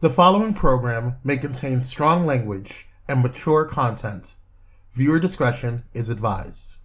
The following program may contain strong language and mature content. Viewer discretion is advised.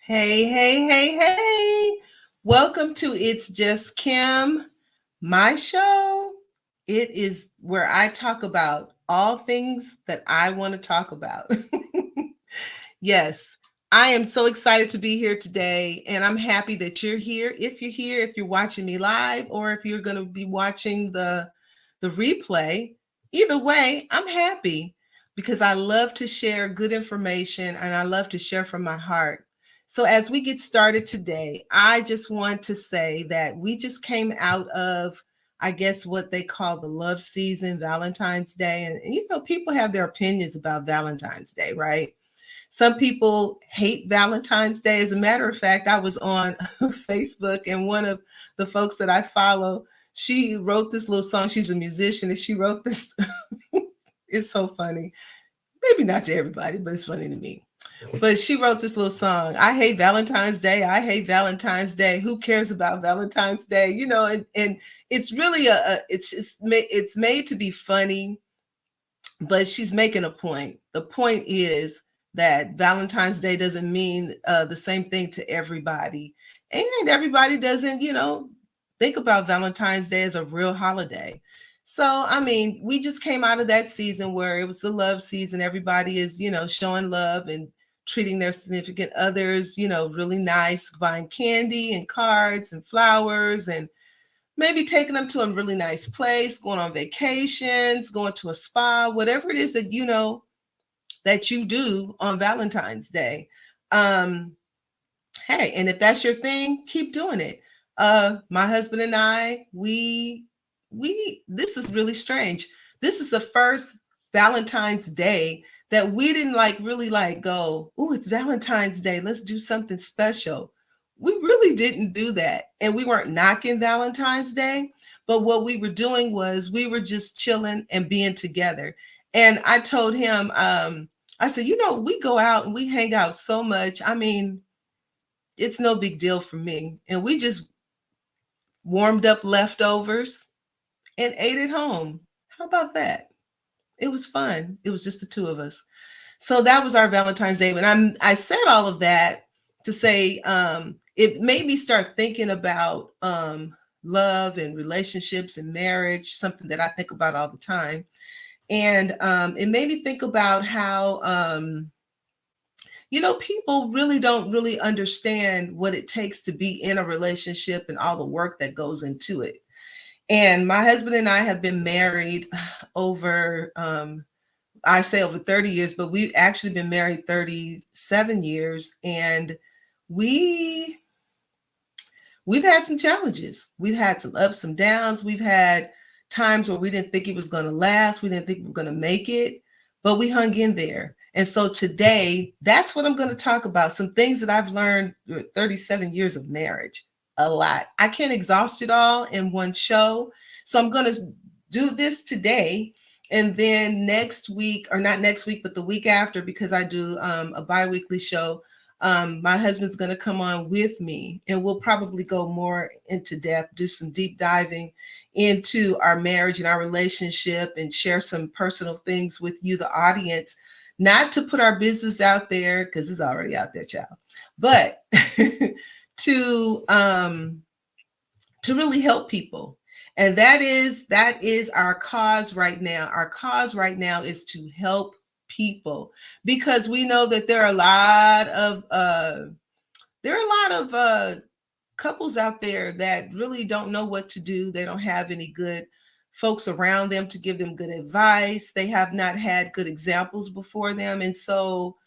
Hey. Welcome to It's Just Kim, my show. It is where I talk about all things that I want to talk about. Yes, I am so excited to be here today, and I'm happy that you're here. If you're here, if you're watching me live, or if you're going to be watching the replay, either way, I'm happy because I love to share good information and I love to share from my heart. So as we get started today, I just want to say that we just came out of, I guess, what they call the love season, Valentine's Day. And you know, people have their opinions about Valentine's Day, right? Some people hate Valentine's Day. As a matter of fact, I was on Facebook and one of the folks that I follow, she wrote this little song. She's a musician and she wrote this. It's so funny. Maybe not to everybody, but it's funny to me. But she wrote this little song. I hate Valentine's Day. I hate Valentine's Day. Who cares about Valentine's Day? You know, and it's really it's made to be funny, but she's making a point. The point is that Valentine's Day doesn't mean the same thing to everybody, and everybody doesn't, you know, think about Valentine's Day as a real holiday. So, I mean, we just came out of that season where it was the love season. Everybody is, you know, showing love and treating their significant others, you know, really nice, buying candy and cards and flowers and maybe taking them to a really nice place, going on vacations, going to a spa, whatever it is that you know that you do on Valentine's Day. Um, hey, and if that's your thing, keep doing it. My husband and I, we this is really strange. This is the first Valentine's Day that we didn't like really like go, oh, it's Valentine's Day. Let's do something special. We really didn't do that. And we weren't knocking Valentine's Day, but what we were doing was we were just chilling and being together. And I told him, I said, you know, we go out and we hang out so much. I mean, it's no big deal for me. And we just warmed up leftovers and ate at home. How about that? It was fun. It was just the two of us. So that was our Valentine's Day. And I said all of that to say it made me start thinking about love and relationships and marriage, something that I think about all the time. And it made me think about how you know, people really don't really understand what it takes to be in a relationship and all the work that goes into it. And my husband and I have been married over, I say over 30 years, but we've actually been married 37 years. And we, we've had some challenges. We've had some ups, some downs. We've had times where we didn't think it was going to last. We didn't think we were going to make it, but we hung in there. And so today, that's what I'm going to talk about. Some things that I've learned with 37 years of marriage. A lot. I can't exhaust it all in one show. So I'm going to do this today. And then next week, or not next week, but the week after, because I do a bi-weekly show, my husband's going to come on with me and we'll probably go more into depth, do some deep diving into our marriage and our relationship and share some personal things with you, the audience, not to put our business out there because it's already out there, child, but to to really help people. And that is our cause right now. Our cause right now is to help people, because we know that there are a lot of couples out there that really don't know what to do. They don't have any good folks around them to give them good advice. They have not had good examples before them. And so,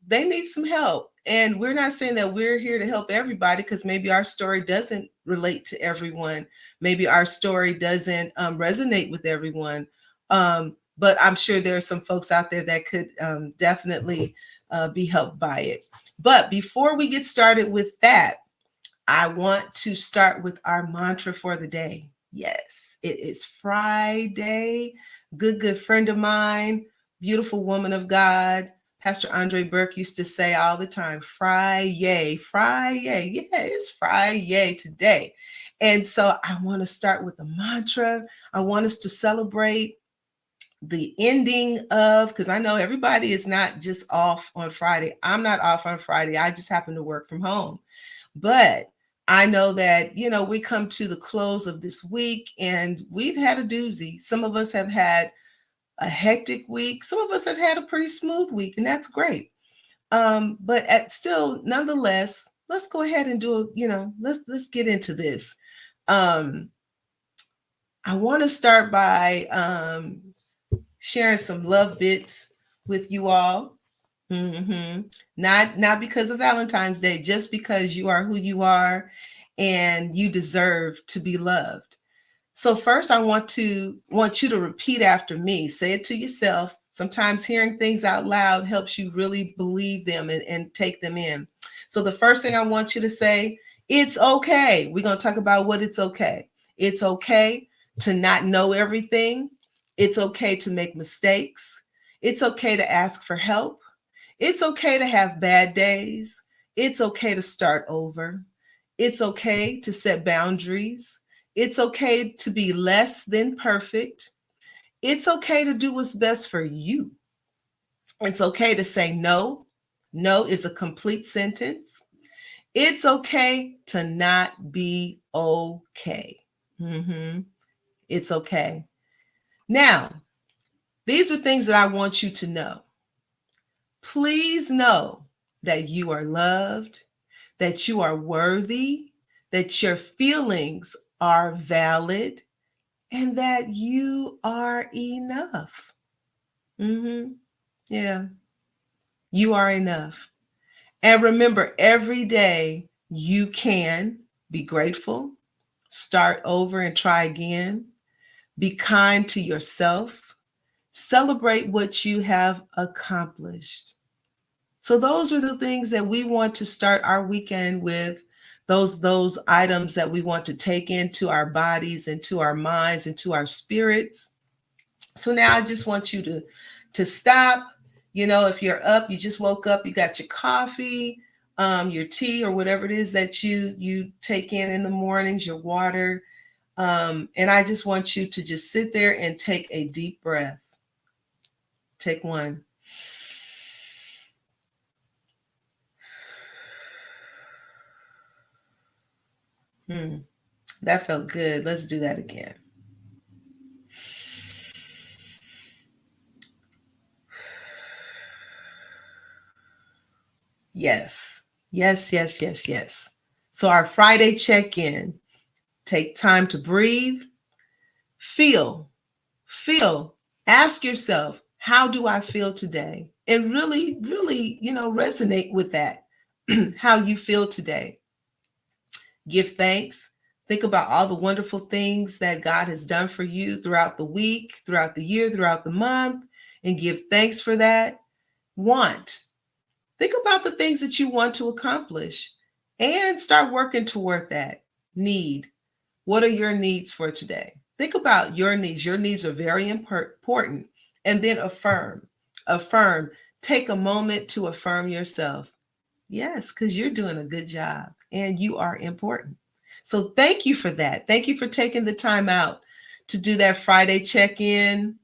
they need some help. And we're not saying that we're here to help everybody, because maybe our story doesn't relate to everyone. Maybe our story doesn't resonate with everyone. But I'm sure there are some folks out there that could definitely be helped by it. But before we get started with that, I want to start with our mantra for the day. Yes, it is Friday. Good friend of mine, beautiful woman of God, Pastor Andre Burke used to say all the time, Friday, Friday. Yeah, it's Friday today. And so I want to start with a mantra. I want us to celebrate the ending of, because I know everybody is not just off on Friday. I'm not off on Friday. I just happen to work from home. But I know that, we come to the close of this week and we've had a doozy. Some of us have had a hectic week. Some of us have had a pretty smooth week, and that's great. But nonetheless, let's go ahead and let's get into this. I want to start by sharing some love bits with you all. Not because of Valentine's Day, just because you are who you are and you deserve to be loved. So first, I want you to repeat after me. Say it to yourself. Sometimes hearing things out loud helps you really believe them and take them in. So the first thing I want you to say, it's okay. We're going to talk about what it's okay. It's okay to not know everything. It's okay to make mistakes. It's okay to ask for help. It's okay to have bad days. It's okay to start over. It's okay to set boundaries. It's okay to be less than perfect. It's okay to do what's best for you. It's okay to say no. No is a complete sentence. It's okay to not be okay. It's okay. Now, these are things that I want you to know. Please know that you are loved, that you are worthy, that your feelings are valid, and that you are enough. Yeah, you are enough. And remember, every day you can be grateful, start over and try again, be kind to yourself, celebrate what you have accomplished. So those are the things that we want to start our weekend with, those items that we want to take into our bodies, into our minds, into our spirits. So now I just want you to stop. If you're up, you just woke up, you got your coffee, your tea, or whatever it is that you take in the mornings, your water. And I just want you to just sit there and take a deep breath. Take one. That felt good. Let's do that again. Yes. So our Friday check-in, take time to breathe, feel, ask yourself, how do I feel today? And really, resonate with that, how you feel today. Give thanks. Think about all the wonderful things that God has done for you throughout the week, throughout the year, throughout the month, and give thanks for that. Think about the things that you want to accomplish and start working toward that. Need. What are your needs for today? Think about your needs. Your needs are very important. And then affirm. Take a moment to affirm yourself. Yes, because you're doing a good job and you are important. So thank you for that. Thank you for taking the time out to do that Friday check-in.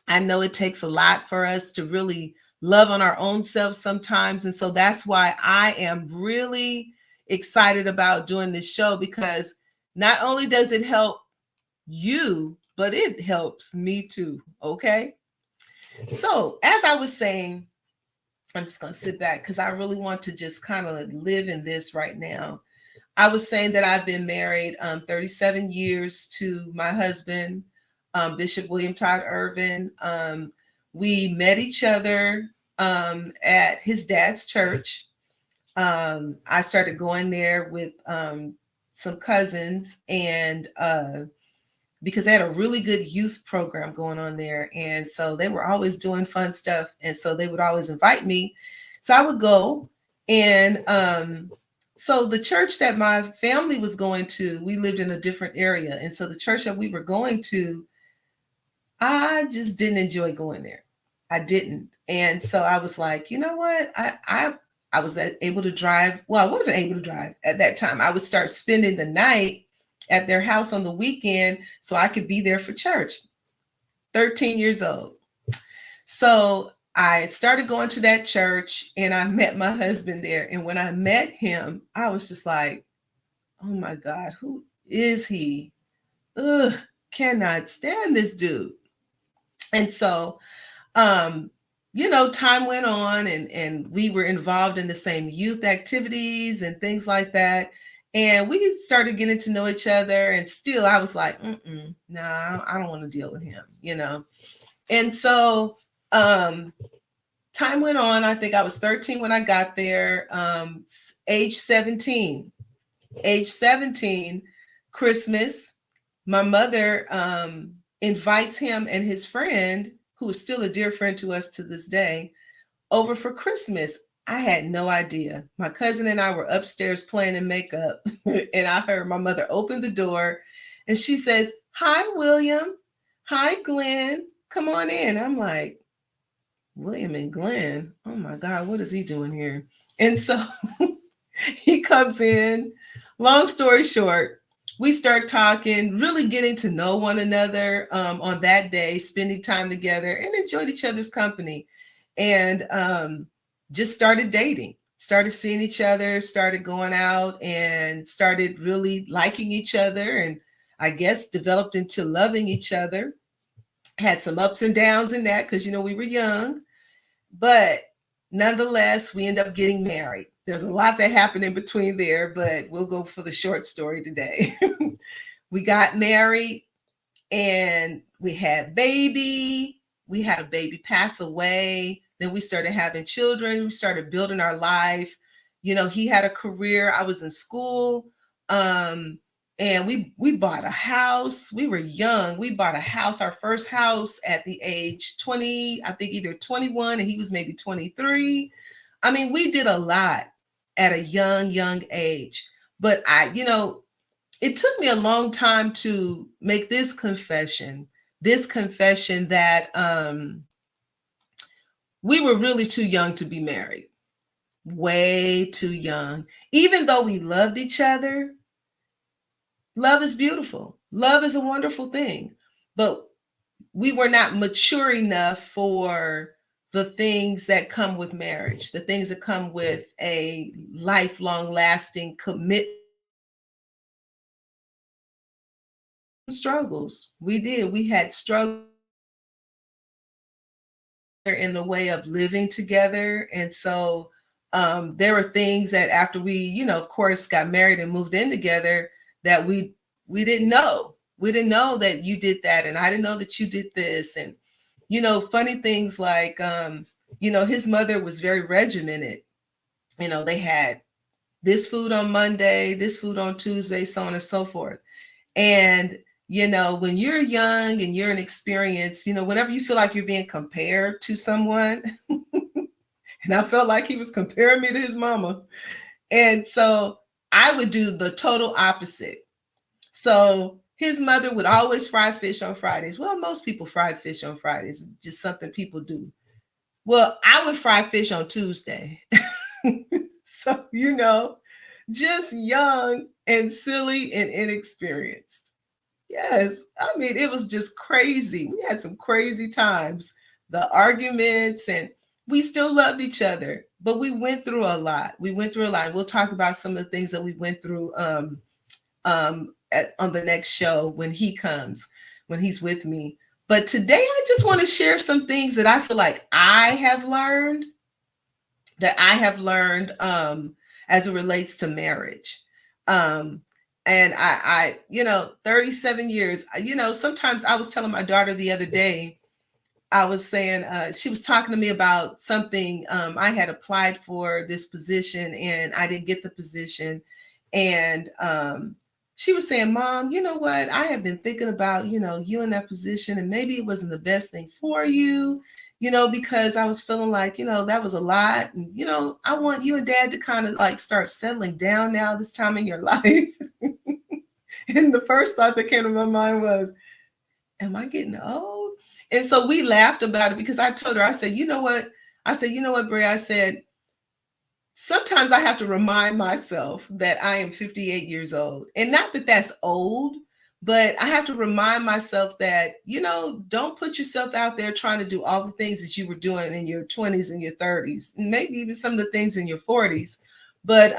I know it takes a lot for us to really love on our own selves sometimes. And so that's why I am really excited about doing this show because not only does it help you, but it helps me too. Okay. So, as I was saying, I'm just going to sit back because I really want to just kind of live in this right now. I was saying that I've been married 37 years to my husband, Bishop William Todd Irvin. We met each other at his dad's church. I started going there with some cousins, and because they had a really good youth program going on there. And so they were always doing fun stuff. And so they would always invite me. So I would go. And so the church that my family was going to, we lived in a different area. And so the church that we were going to, I just didn't enjoy going there. I didn't. And so I was like, you know what? I was able to drive. Well, I wasn't able to drive at that time. I would start spending the night at their house on the weekend so I could be there for church. 13 years old. So I started going to that church and I met my husband there. And when I met him, I was just like, oh my God, who is he? Ugh, cannot stand this dude. And so, time went on and we were involved in the same youth activities and things like that. And we started getting to know each other. And still, I was like, nah, I don't want to deal with him, And so time went on. I think I was 13 when I got there. Age 17, Christmas, my mother invites him and his friend, who is still a dear friend to us to this day, over for Christmas. I had no idea. My cousin and I were upstairs playing in makeup, and I heard my mother open the door, and she says, "Hi, William. Hi, Glenn. Come on in." I'm like, William and Glenn? Oh my God, what is he doing here? And so he comes in. Long story short, we start talking, really getting to know one another on that day, spending time together and enjoyed each other's company. And just started dating, started seeing each other, started going out and started really liking each other. And I guess developed into loving each other. Had some ups and downs in that because, we were young. But nonetheless, we end up getting married. There's a lot that happened in between there, but we'll go for the short story today. We got married and we had baby. We had a baby pass away. Then we started having children. We started building our life. He had a career. I was in school. And we bought a house. We were young. We bought a house, our first house at the age 20, I think either 21, and he was maybe 23. I mean, we did a lot at a young age. But it took me a long time to make this confession that we were really too young to be married, way too young. Even though we loved each other, love is beautiful. Love is a wonderful thing, but we were not mature enough for the things that come with marriage, the things that come with a lifelong lasting commitment. Struggles. We did. We had struggles in the way of living together. And so there were things that after we, of course, got married and moved in together that we didn't know. We didn't know that you did that. And I didn't know that you did this. And, funny things like, his mother was very regimented. They had this food on Monday, this food on Tuesday, so on and so forth. And when you're young and you're inexperienced, whenever you feel like you're being compared to someone, and I felt like he was comparing me to his mama. And so I would do the total opposite. So his mother would always fry fish on Fridays. Well, most people fried fish on Fridays, just something people do. Well, I would fry fish on Tuesday. So, just young and silly and inexperienced. Yes. I mean, it was just crazy. We had some crazy times, the arguments, and we still loved each other. but we went through a lot. We went through a lot. We'll talk about some of the things that we went through on the next show when he comes, when he's with me. But today I just want to share some things that I feel like I have learned, as it relates to marriage. And I 37 years, sometimes I was telling my daughter the other day, I was saying, she was talking to me about something. I had applied for this position and I didn't get the position. And she was saying, Mom, you know what? I have been thinking about, you in that position, and maybe it wasn't the best thing for you, because I was feeling like, that was a lot. And, I want you and Dad to kind of like start settling down now this time in your life. And the first thought that came to my mind was, am I getting old? And so we laughed about it because I told her, I said, you know what, Bray, I said, sometimes I have to remind myself that I am 58 years old. And not that that's old, but I have to remind myself that, don't put yourself out there trying to do all the things that you were doing in your 20s and your 30s, and maybe even some of the things in your 40s. But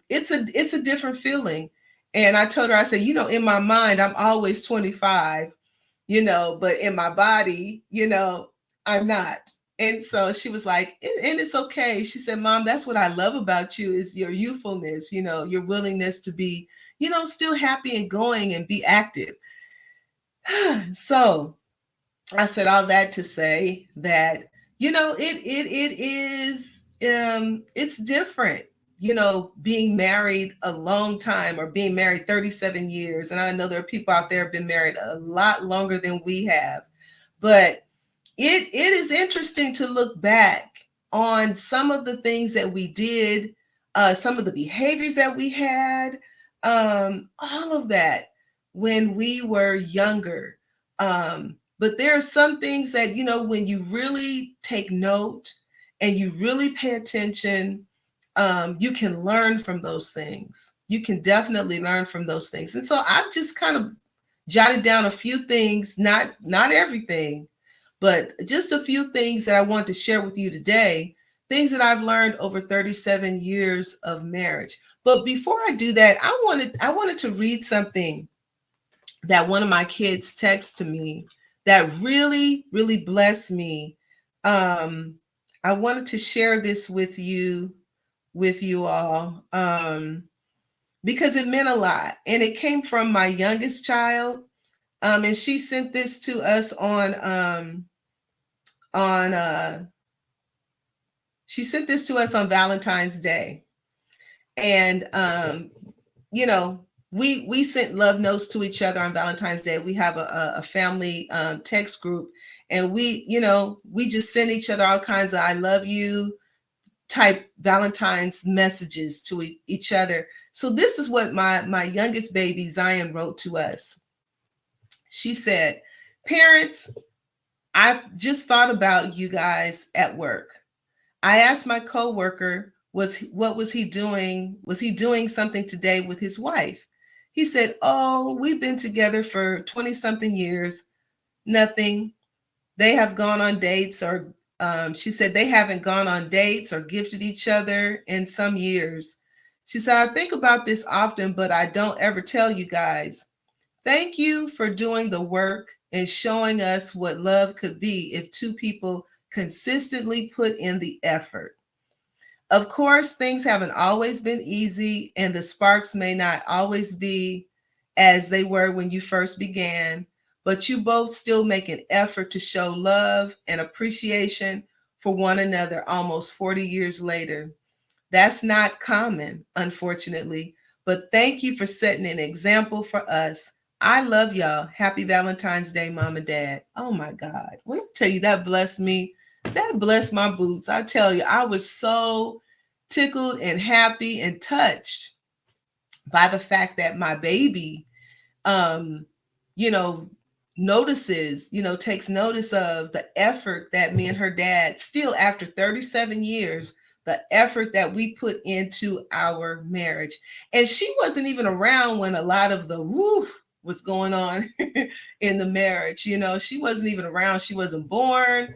it's a different feeling. And I told her, I said, in my mind, I'm always 25, but in my body, I'm not. And so she was like, and it's okay. She said, Mom, that's what I love about you is your youthfulness, your willingness to be, still happy and going and be active. So I said all that to say that, it is, it's different, being married a long time or being married 37 years. And I know there are people out there who have been married a lot longer than we have, but it is interesting to look back on some of the things that we did, some of the behaviors that we had, all of that when we were younger. But there are some things that, when you really take note and you really pay attention, you can learn from those things. You can definitely learn from those things. And so I've just kind of jotted down a few things, not everything, but just a few things that I want to share with you today, things that I've learned over 37 years of marriage. But before I do that, I wanted to read something that one of my kids texted to me that really, really blessed me. I wanted to share this with you all, because it meant a lot. And it came from my youngest child. And she sent this to us she sent this to us on Valentine's Day. And we sent love notes to each other on Valentine's Day. We have a family text group, and we just send each other all kinds of I love you type Valentine's messages to each other. So this is what my youngest baby Zion wrote to us. She said, "Parents, I've just thought about you guys at work. I asked my coworker, what was he doing? Was he doing something today with his wife? He said, oh, we've been together for 20 something years. Nothing. They have gone on dates, or she said they haven't gone on dates or gifted each other in some years. She said, I think about this often, but I don't ever tell you guys. Thank you for doing the work and showing us what love could be if two people consistently put in the effort. Of course, things haven't always been easy, and the sparks may not always be as they were when you first began, but you both still make an effort to show love and appreciation for one another almost 40 years later. That's not common, unfortunately, but thank you for setting an example for us. I love y'all. Happy Valentine's Day, Mom and Dad." Oh my God. When I tell you that blessed me, that blessed my boots. I tell you, I was so tickled and happy and touched by the fact that my baby, notices, takes notice of the effort that me and her dad, still after 37 years, the effort that we put into our marriage. And she wasn't even around when a lot of the woof was going on in the marriage. She wasn't even around. She wasn't born,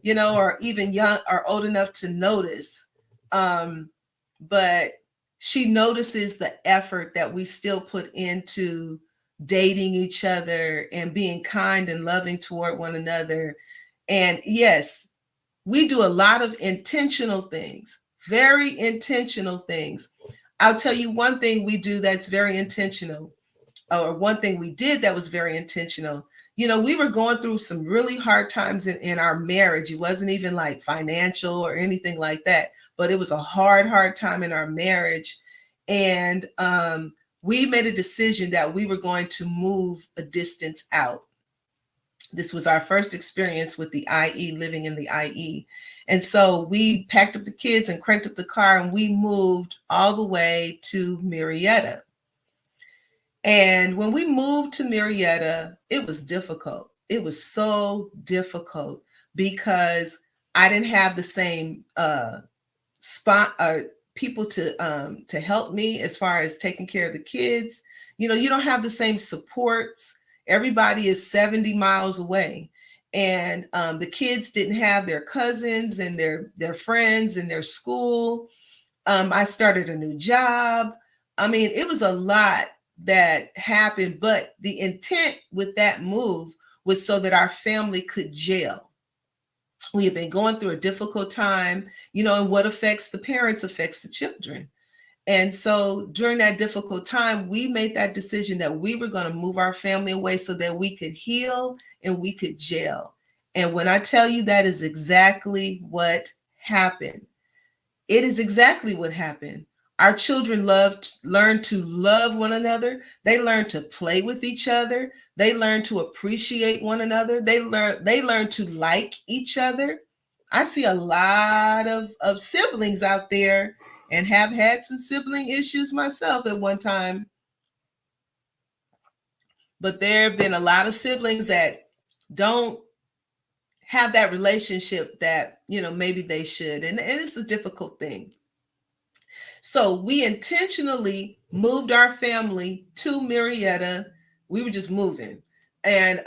or even young or old enough to notice But she notices the effort that we still put into dating each other and being kind and loving toward one another. And yes, we do a lot of intentional things, very intentional things. I'll tell you one thing we do that's very intentional, or one thing we did that was very intentional. You know, we were going through some really hard times in our marriage. It wasn't even like financial or anything like that, but it was a hard time in our marriage. And we made a decision that we were going to move a distance out. This was our first experience with the IE, living in the IE. And so we packed up the kids and cranked up the car, and we moved all the way to Marietta. And when we moved to Marietta, it was difficult. It was so difficult because I didn't have the same spot or people to help me as far as taking care of the kids. You know, you don't have the same supports. Everybody is 70 miles away. And the kids didn't have their cousins and their friends and their school. I started a new job. I mean, it was a lot that happened, but the intent with that move was so that our family could gel. We have been going through a difficult time, you know, and what affects the parents affects the children. And so during that difficult time, we made that decision that we were going to move our family away so that we could heal and we could gel. And when I tell you that is exactly what happened, it is exactly what happened. Our children learned to love one another. They learned to play with each other. They learned to appreciate one another. They learned to like each other. I see a lot of siblings out there and have had some sibling issues myself at one time. But there have been a lot of siblings that don't have that relationship that, you know, maybe they should. And it's a difficult thing. So we intentionally moved our family to Marietta. We were just moving. And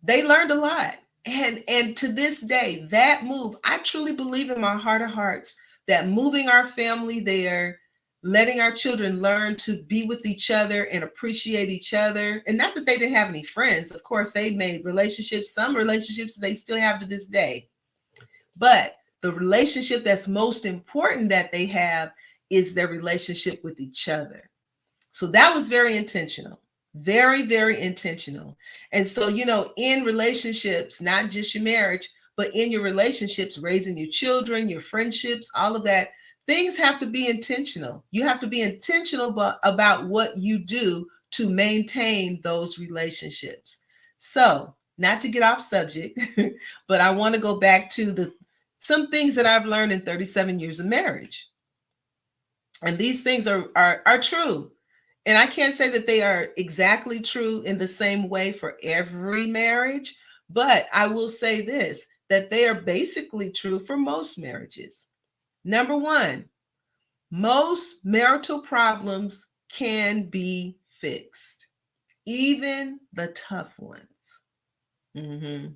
they learned a lot. And to this day, that move, I truly believe in my heart of hearts that moving our family there, letting our children learn to be with each other and appreciate each other. And not that they didn't have any friends. Of course, they made relationships, some relationships they still have to this day. But the relationship that's most important that they have is their relationship with each other. So that was very intentional, very, very intentional. And so, you know, in relationships, not just your marriage, but in your relationships, raising your children, your friendships, all of that, things have to be intentional. You have to be intentional about what you do to maintain those relationships. So, not to get off subject, but I want to go back to some things that I've learned in 37 years of marriage. And these things are true. And I can't say that they are exactly true in the same way for every marriage, but I will say this, that they are basically true for most marriages. Number one, most marital problems can be fixed, even the tough ones. Mm-hmm.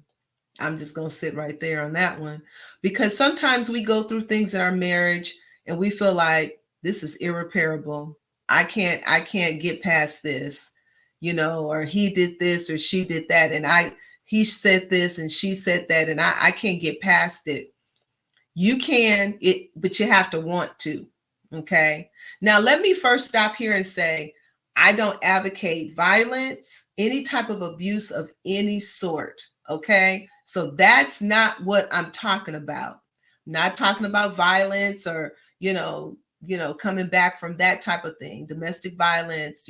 I'm just going to sit right there on that one, because sometimes we go through things in our marriage and we feel like this is irreparable. I can't get past this, you know, or he did this or she did that. And he said this and she said that, and I can't get past it. You can, but you have to want to. Okay. Now, let me first stop here and say, I don't advocate violence, any type of abuse of any sort. Okay. So that's not what I'm talking about. I'm not talking about violence or, coming back from that type of thing, domestic violence,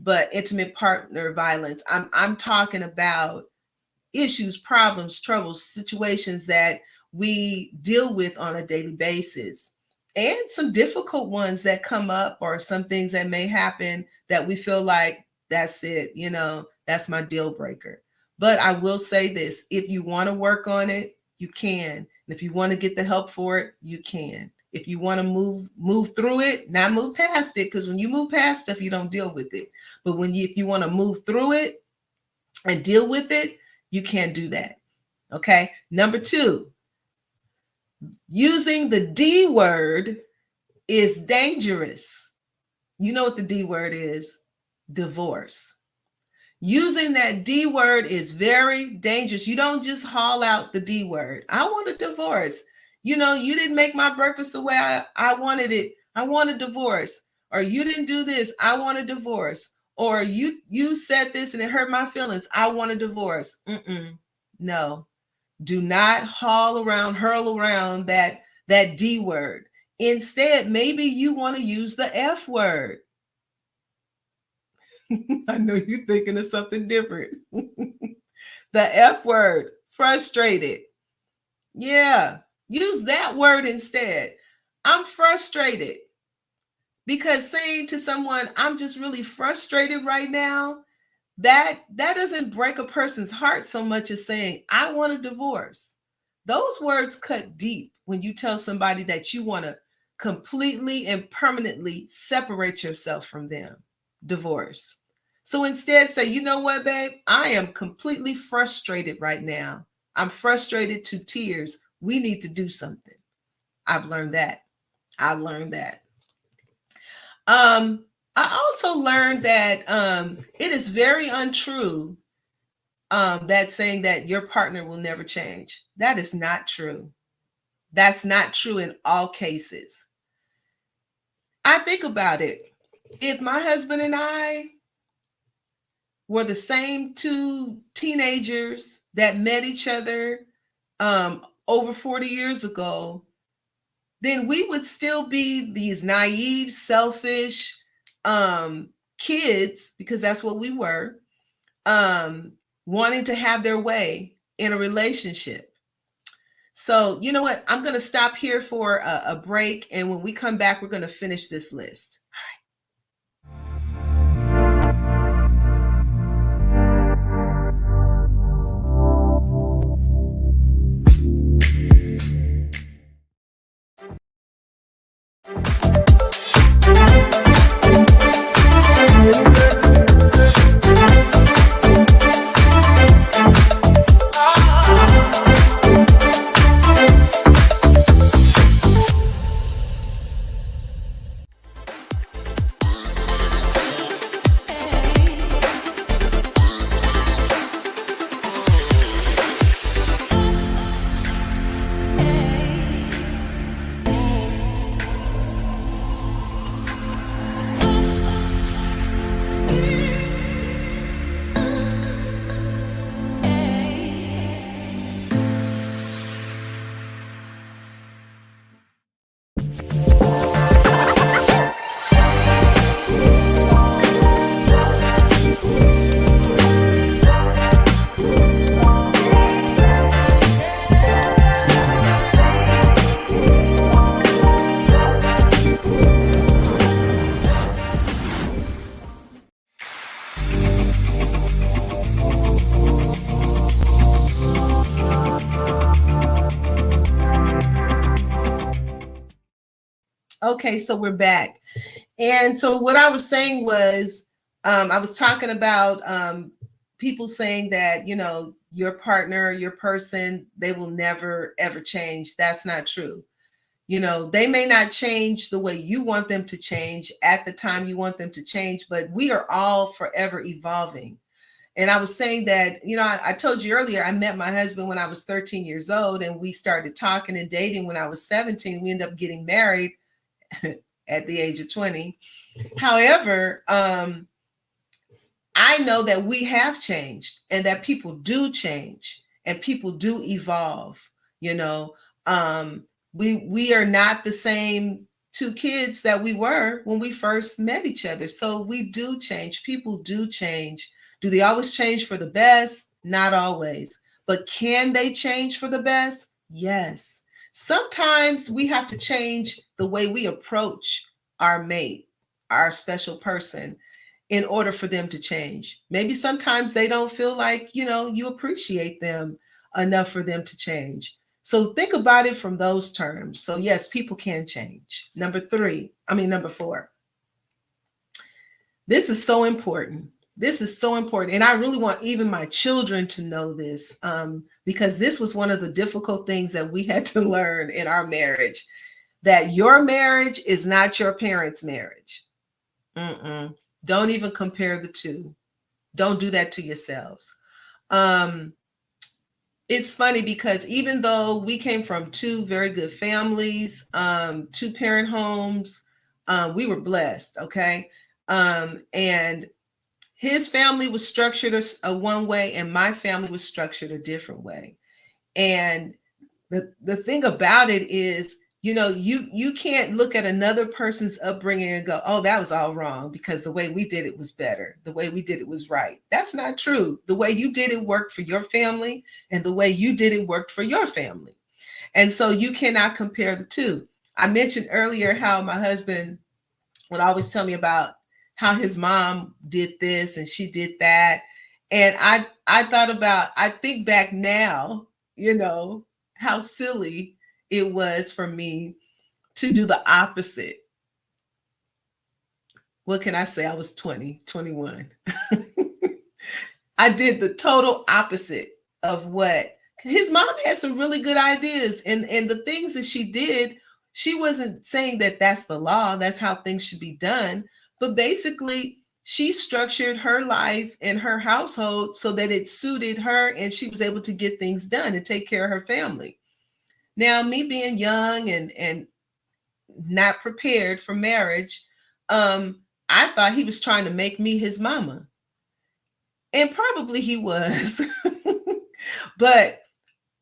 but intimate partner violence. I'm talking about issues, problems, troubles, situations that we deal with on a daily basis, and some difficult ones that come up, or some things that may happen that we feel like that's it, that's my deal breaker. But I will say this, if you want to work on it, you can. And if you want to get the help for it, you can. If you want to move through it, not move past it, because when you move past stuff, you don't deal with it. But if you want to move through it and deal with it, you can do that. Okay. Number two, Using the D word is dangerous. You know what the D word is? Divorce. Using that D word is very dangerous. You don't just haul out the D word. I want a divorce. You know, you didn't make my breakfast the way I wanted it. I want a divorce. Or you didn't do this. I want a divorce. Or you said this and it hurt my feelings. I want a divorce. No. Do not hurl around that D word. Instead, maybe you want to use the F word. I know you're thinking of something different. The F word, frustrated. Yeah, use that word instead. I'm frustrated. Because saying to someone, I'm just really frustrated right now, that doesn't break a person's heart so much as saying, I want a divorce. Those words cut deep when you tell somebody that you want to completely and permanently separate yourself from them. Divorce. So instead say, you know what, babe? I am completely frustrated right now. I'm frustrated to tears. We need to do something. I've learned that. I also learned that it is very untrue that saying that your partner will never change. That is not true. That's not true in all cases. I think about it. If my husband and I were the same two teenagers that met each other over 40 years ago, then we would still be these naive, selfish kids, because that's what we were, wanting to have their way in a relationship. So, you know what? I'm going to stop here for a break. And when we come back, we're going to finish this list. Okay, so we're back. And so what I was saying was, I was talking about people saying that, you know, your partner, your person, they will never, ever change. That's not true. You know, they may not change the way you want them to change at the time you want them to change, but we are all forever evolving. And I was saying that, you know, I told you earlier, I met my husband when I was 13 years old, and we started talking and dating when I was 17. We ended up getting married at the age of 20. However, I know that we have changed and that people do change and people do evolve. You know, we are not the same two kids that we were when we first met each other. So we do change. People do change. Do they always change for the best? Not always. But can they change for the best? Yes. Sometimes we have to change the way we approach our mate, our special person, in order for them to change. Maybe sometimes they don't feel like, you know, you appreciate them enough for them to change. So think about it from those terms. So yes, people can change. Number 4. This is so important. This is so important. And I really want even my children to know this. because this was one of the difficult things that we had to learn in our marriage, that your marriage is not your parents' marriage. Don't even compare the two. Don't do that to yourselves. It's funny because even though we came from two very good families, two parent homes, we were blessed, okay? And his family was structured a one way, and my family was structured a different way. And the thing about it is, you can't look at another person's upbringing and go, oh, that was all wrong because the way we did it was better. The way we did it was right. That's not true. The way you did it worked for your family, and the way you did it worked for your family. And so you cannot compare the two. I mentioned earlier how my husband would always tell me about how his mom did this and she did that. And I think back now, how silly it was for me to do the opposite. What can I say? I was 20, 21. I did the total opposite of what his mom had. Some really good ideas, and the things that she did, she wasn't saying that that's the law, that's how things should be done. But basically, she structured her life and her household so that it suited her, and she was able to get things done and take care of her family. Now, me being young and not prepared for marriage, I thought he was trying to make me his mama. And probably he was. But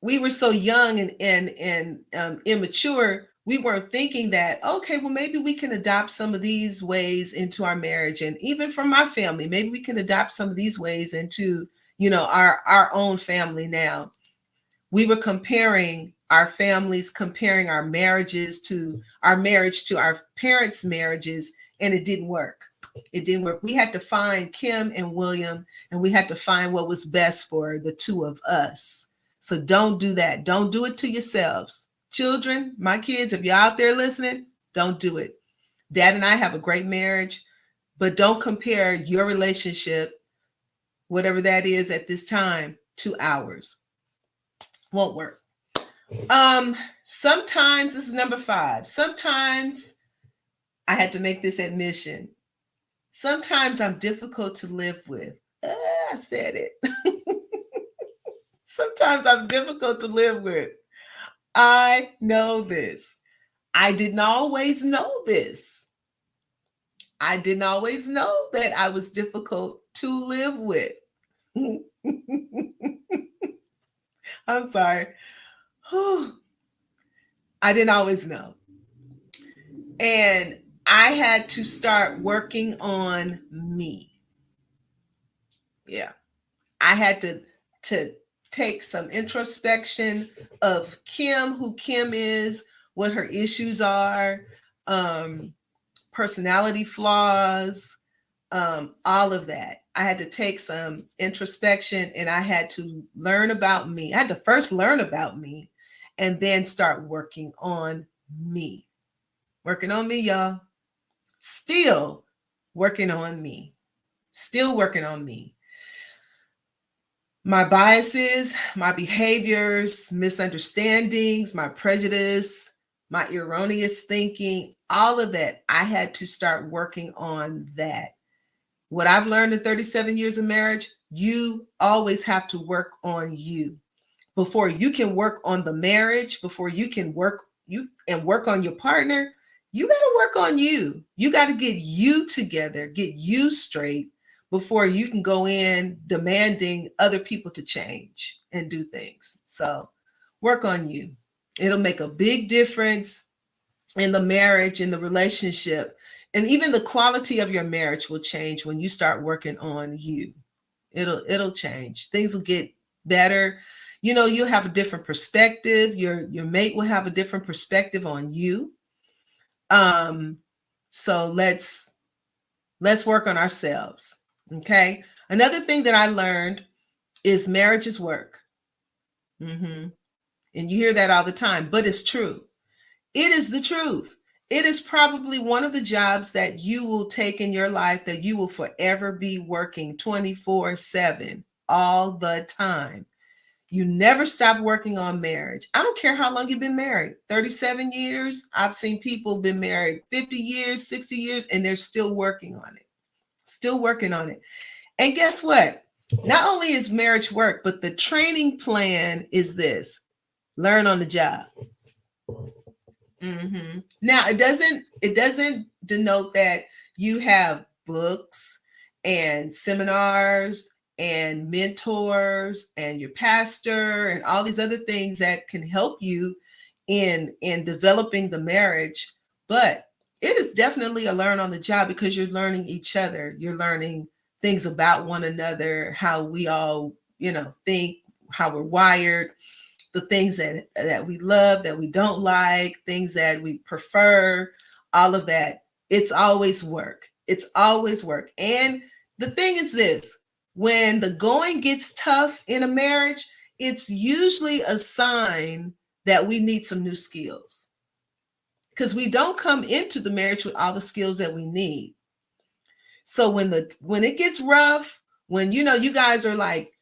we were so young and immature, we weren't thinking that, okay, well, maybe we can adopt some of these ways into our marriage. And even from my family, maybe we can adopt some of these ways into, our own family now. We were comparing our families, comparing our marriages to our marriage to our parents' marriages, and it didn't work. It didn't work. We had to find Kim and William, and we had to find what was best for the two of us. So don't do that. Don't do it to yourselves. Children, my kids, if you're out there listening, don't do it. Dad and I have a great marriage, but don't compare your relationship, whatever that is at this time, to ours. Won't work. Sometimes, this is number 5. Sometimes I had to make this admission. Sometimes I'm difficult to live with. I said it. Sometimes I'm difficult to live with. I know this. I didn't always know this. I didn't always know that I was difficult to live with. I'm sorry. I didn't always know. And I had to start working on me. Yeah. I had to take some introspection of Kim, who Kim is, what her issues are, personality flaws, all of that. I had to take some introspection, and I had to learn about me. I had to first learn about me and then start working on me. Working on me, y'all. Still working on me. Still working on me. My biases, my behaviors, misunderstandings, my prejudice, my erroneous thinking, all of that, I had to start working on that. What I've learned in 37 years of marriage, you always have to work on you. Before you can work on the marriage, before you can work on your partner, you got to work on you. You got to get you together, get you straight before you can go in demanding other people to change and do things. So work on you. It'll make a big difference in the marriage, in the relationship, and even the quality of your marriage will change when you start working on you. It'll change. Things will get better. You'll have a different perspective. Your mate will have a different perspective on you. So let's work on ourselves. Okay. Another thing that I learned is marriage is work. And you hear that all the time, but it's true. It is the truth. It is probably one of the jobs that you will take in your life that you will forever be working 24/7 all the time. You never stop working on marriage. I don't care how long you've been married. 37 years. I've seen people been married 50 years, 60 years, and they're still working on it. Still working on it. And guess what? Not only is marriage work, but the training plan is this: learn on the job. Now, it doesn't denote that you have books and seminars and mentors and your pastor and all these other things that can help you in developing the marriage, but it is definitely a learn on the job, because you're learning each other. You're learning things about one another, how we all, think, how we're wired, the things that we love, that we don't like, things that we prefer, all of that. It's always work. It's always work. And the thing is this: when the going gets tough in a marriage, it's usually a sign that we need some new skills, because we don't come into the marriage with all the skills that we need. So when it gets rough, when you guys are like,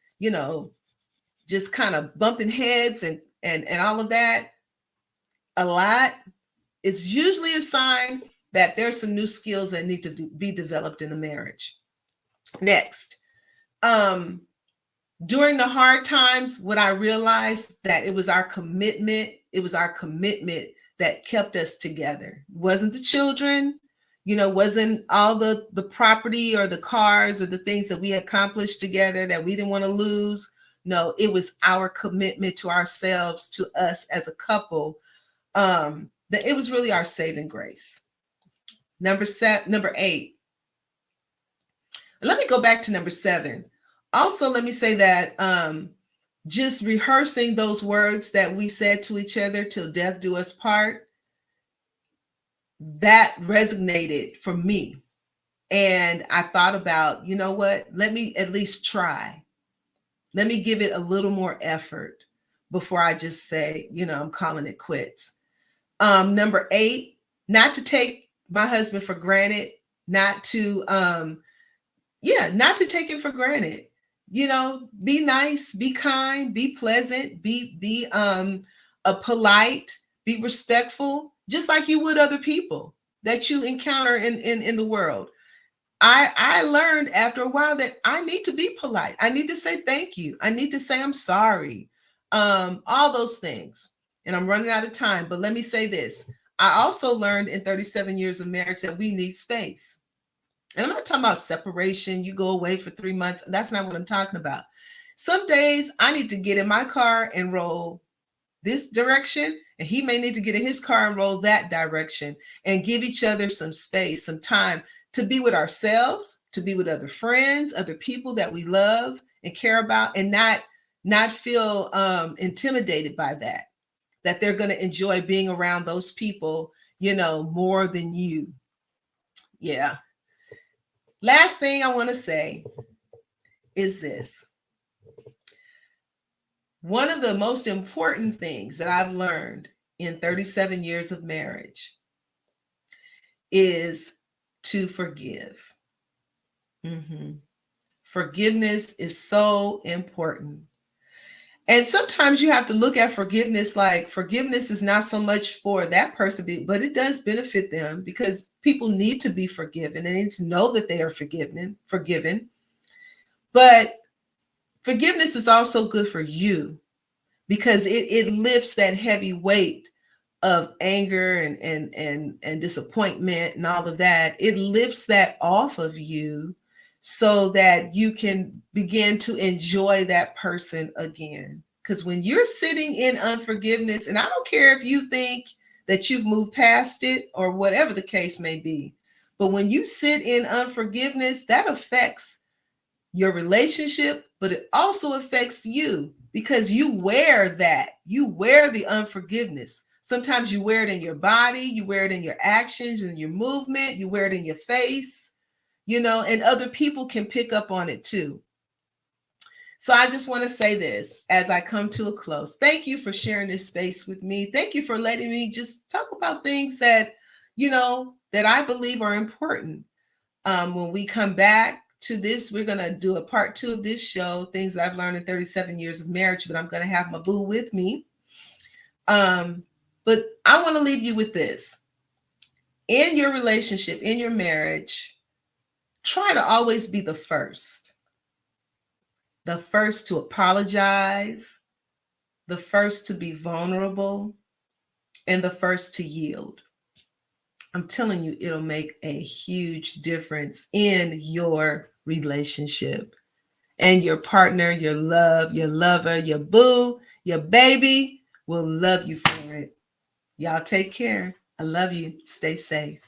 just kind of bumping heads and all of that a lot, it's usually a sign that there's some new skills that need to be developed in the marriage. Next, during the hard times, what I realized, that it was our commitment that kept us together. It wasn't the children, wasn't all the property or the cars or the things that we accomplished together that we didn't want to lose. No, it was our commitment to ourselves, to us as a couple, that it was really our saving grace. Number 8. Let me go back to number 7. Also, let me say that just rehearsing those words that we said to each other, till death do us part, that resonated for me. And I thought about, you know what, let me at least try. Let me give it a little more effort before I just say, I'm calling it quits. Number 8, not to take my husband for granted, not to take him for granted. Be nice, be kind, be pleasant, be polite, be respectful, just like you would other people that you encounter in the world. I learned after a while that I need to be polite. I need to say thank you. I need to say I'm sorry. All those things. And I'm running out of time, but let me say this. I also learned in 37 years of marriage that we need space. And I'm not talking about separation. You go away for 3 months. That's not what I'm talking about. Some days I need to get in my car and roll this direction, and he may need to get in his car and roll that direction, and give each other some space, some time to be with ourselves, to be with other friends, other people that we love and care about, and not feel intimidated by that they're going to enjoy being around those people, more than you. Yeah. Last thing I want to say is this. One of the most important things that I've learned in 37 years of marriage is to forgive. Forgiveness is so important. And sometimes you have to look at forgiveness like forgiveness is not so much for that person, but it does benefit them, because people need to be forgiven. They need to know that they are forgiven. But forgiveness is also good for you, because it lifts that heavy weight of anger and disappointment and all of that. It lifts that off of you so that you can begin to enjoy that person again. Because when you're sitting in unforgiveness, and I don't care if you think that you've moved past it or whatever the case may be, but when you sit in unforgiveness, that affects your relationship, but it also affects you, because you wear the unforgiveness. Sometimes you wear it in your body, you wear it in your actions and your movement, you wear it in your face, and other people can pick up on it too. So I just want to say this as I come to a close. Thank you for sharing this space with me. Thank you for letting me just talk about things that, that I believe are important. When we come back to this. We're going to do a part 2 of this show, things I've learned in 37 years of marriage, but I'm going to have my boo with me. But I want to leave you with this. In your relationship, in your marriage, try to always be the first to apologize, the first to be vulnerable, and the first to yield. I'm telling you, it'll make a huge difference in your relationship. And your partner, your love, your lover, your boo, your baby will love you for it. Y'all take care. I love you. Stay safe.